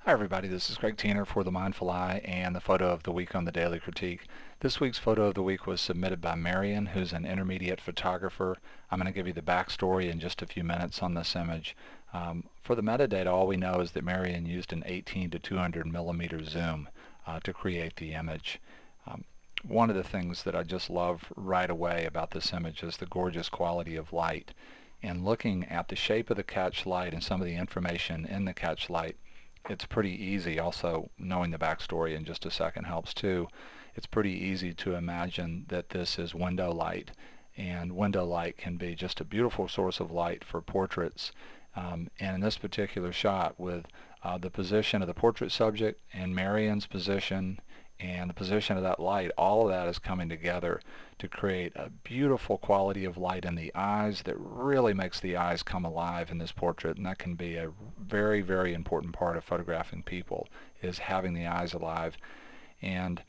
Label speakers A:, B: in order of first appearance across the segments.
A: Hi everybody, this is Greg Tanner for The Mindful Eye and the photo of the week on the Daily Critique. This week's photo of the week was submitted by Marion, who's an intermediate photographer. I'm going to give you the backstory in just a few minutes on this image. For the metadata, all we know is that Marion used an 18 to 200 millimeter zoom to create the image. One of the things that I just love right away about this image is the gorgeous quality of light. And looking at the shape of the catch light and some of the information in the catch light, it's pretty easy. Also, knowing the backstory in just a second helps too. It's pretty easy to imagine that this is window light, and window light can be just a beautiful source of light for portraits. And in this particular shot, with the position of the portrait subject and Marion's position and the position of that light, all of that is coming together to create a beautiful quality of light in the eyes that really makes the eyes come alive in this portrait. And that can be a very, very important part of photographing people, is having the eyes alive. And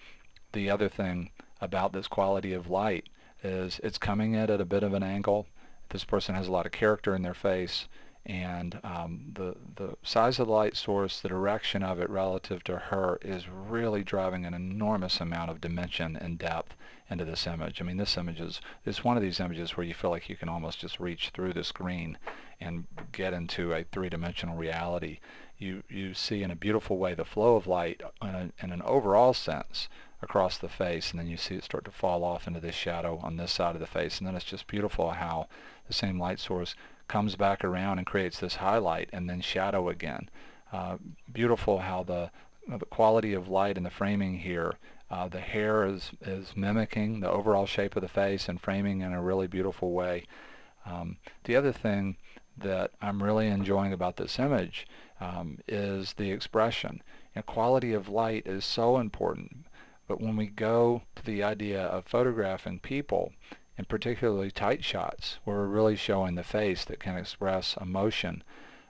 A: the other thing about this quality of light is it's coming in at a bit of an angle. This person has a lot of character in their face, and the size of the light source, the direction of it relative to her, is really driving an enormous amount of dimension and depth into this image. I mean, this image is one of these images where you feel like you can almost just reach through the screen and get into a three-dimensional reality. You see in a beautiful way the flow of light in an overall sense across the face, and then you see it start to fall off into this shadow on this side of the face, and then it's just beautiful how the same light source comes back around and creates this highlight and then shadow again. Beautiful how the quality of light in the framing here, the hair is mimicking the overall shape of the face and framing in a really beautiful way. The other thing that I'm really enjoying about this image is the expression. And quality of light is so important, but when we go to the idea of photographing people, and particularly tight shots where we're really showing the face that can express emotion,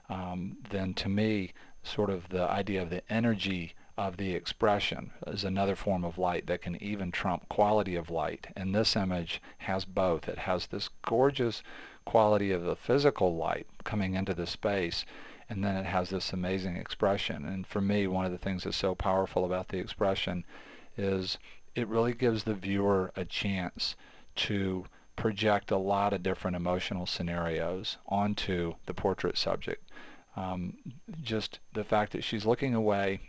A: then to me, sort of the idea of the energy of the expression is another form of light that can even trump quality of light. And this image has both. It has this gorgeous quality of the physical light coming into the space, and then it has this amazing expression. And for me, one of the things that's so powerful about the expression is it really gives the viewer a chance to project a lot of different emotional scenarios onto the portrait subject. Just the fact that she's looking away,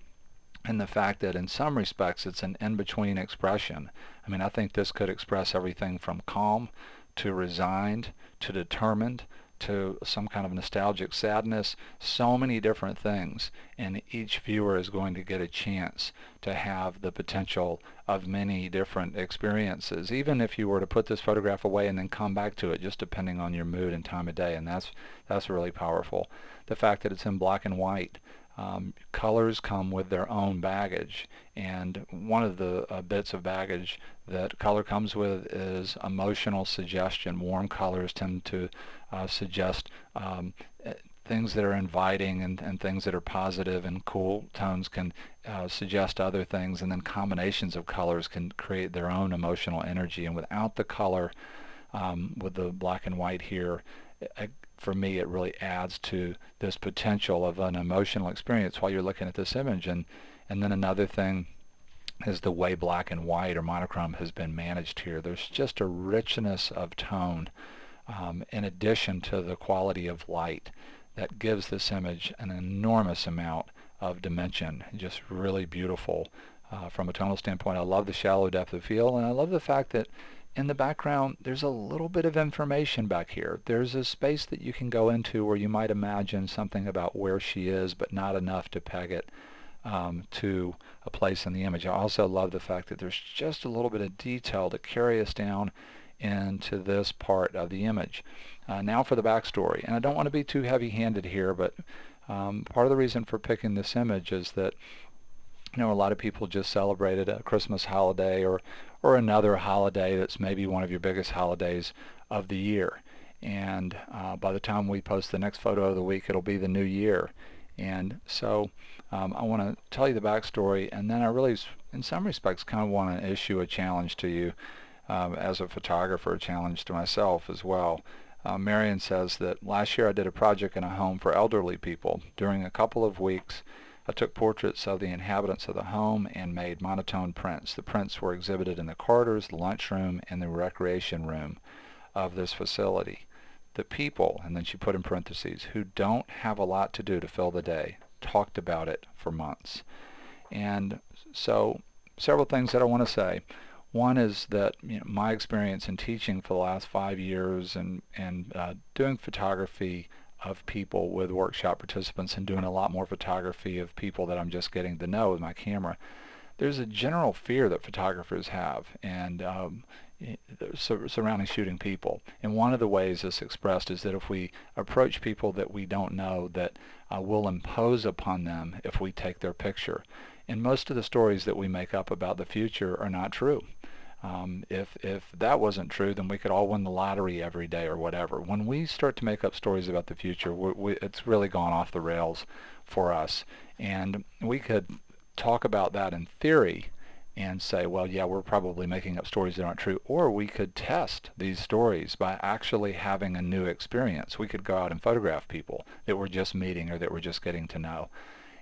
A: and the fact that in some respects it's an in-between expression. I mean, I think this could express everything from calm to resigned to determined to some kind of nostalgic sadness, so many different things, and each viewer is going to get a chance to have the potential of many different experiences, even if you were to put this photograph away and then come back to it, just depending on your mood and time of day. And that's really powerful. The fact that it's in black and white. Colors come with their own baggage, and one of the bits of baggage that color comes with is emotional suggestion. Warm colors tend to suggest things that are inviting and things that are positive, and cool tones can suggest other things, and then combinations of colors can create their own emotional energy. And without the color, with the black and white here, for me, it really adds to this potential of an emotional experience while you're looking at this image. And then another thing is the way black and white or monochrome has been managed here. There's just a richness of tone in addition to the quality of light that gives this image an enormous amount of dimension. Just really beautiful from a tonal standpoint. I love the shallow depth of field, and I love the fact that in the background there's a little bit of information back here. There's a space that you can go into where you might imagine something about where she is, but not enough to peg it to a place in the image. I also love the fact that there's just a little bit of detail to carry us down into this part of the image. Now for the backstory, and I don't want to be too heavy-handed here, but part of the reason for picking this image is that a lot of people just celebrated a Christmas holiday or another holiday that's maybe one of your biggest holidays of the year. And by the time we post the next photo of the week, it'll be the new year. And so I want to tell you the backstory, and then I really, in some respects, kind of want to issue a challenge to you as a photographer, a challenge to myself as well. Marion says that last year I did a project in a home for elderly people. During a couple of weeks, I took portraits of the inhabitants of the home and made monotone prints. The prints were exhibited in the corridors, the lunchroom, and the recreation room of this facility. The people, and then she put in parentheses, who don't have a lot to do to fill the day, talked about it for months. And so several things that I want to say. One is that my experience in teaching for the last 5 years and doing photography of people with workshop participants and doing a lot more photography of people that I'm just getting to know with my camera, there's a general fear that photographers have and surrounding shooting people. And one of the ways it's expressed is that if we approach people that we don't know, that we'll impose upon them if we take their picture. And most of the stories that we make up about the future are not true. If that wasn't true, then we could all win the lottery every day or whatever. When we start to make up stories about the future, it's really gone off the rails for us. And we could talk about that in theory and say, well, yeah, we're probably making up stories that aren't true. Or we could test these stories by actually having a new experience. We could go out and photograph people that we're just meeting or that we're just getting to know.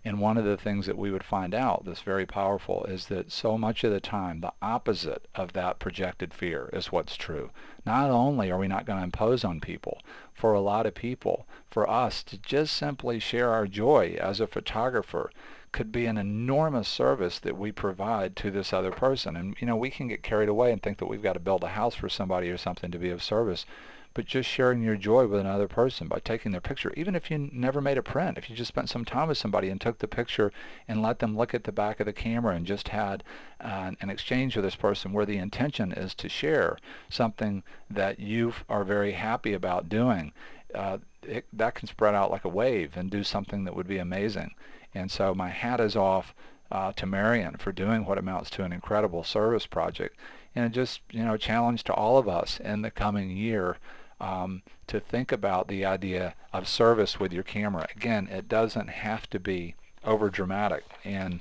A: And one of the things that we would find out that's very powerful is that so much of the time the opposite of that projected fear is what's true. Not only are we not going to impose on people, for a lot of people, for us to just simply share our joy as a photographer could be an enormous service that we provide to this other person. And we can get carried away and think that we've got to build a house for somebody or something to be of service. But just sharing your joy with another person by taking their picture, even if you never made a print, if you just spent some time with somebody and took the picture and let them look at the back of the camera and just had an exchange with this person where the intention is to share something that you are very happy about doing, that can spread out like a wave and do something that would be amazing. And so my hat is off to Marion for doing what amounts to an incredible service project. And just, a challenge to all of us in the coming year to think about the idea of service with your camera. Again, it doesn't have to be over dramatic. And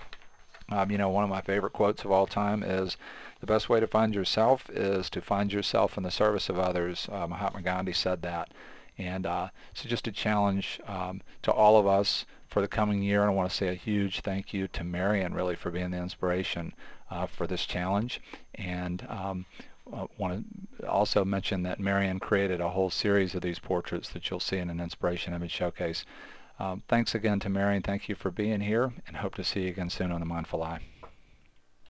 A: one of my favorite quotes of all time is, the best way to find yourself is to find yourself in the service of others. Mahatma Gandhi said that. And so just a challenge to all of us for the coming year. And I want to say a huge thank you to Marion, really, for being the inspiration for this challenge. And I want to also mention that Marion created a whole series of these portraits that you'll see in an Inspiration Image Showcase. Thanks again to Marion. Thank you for being here, and hope to see you again soon on The Mindful Eye.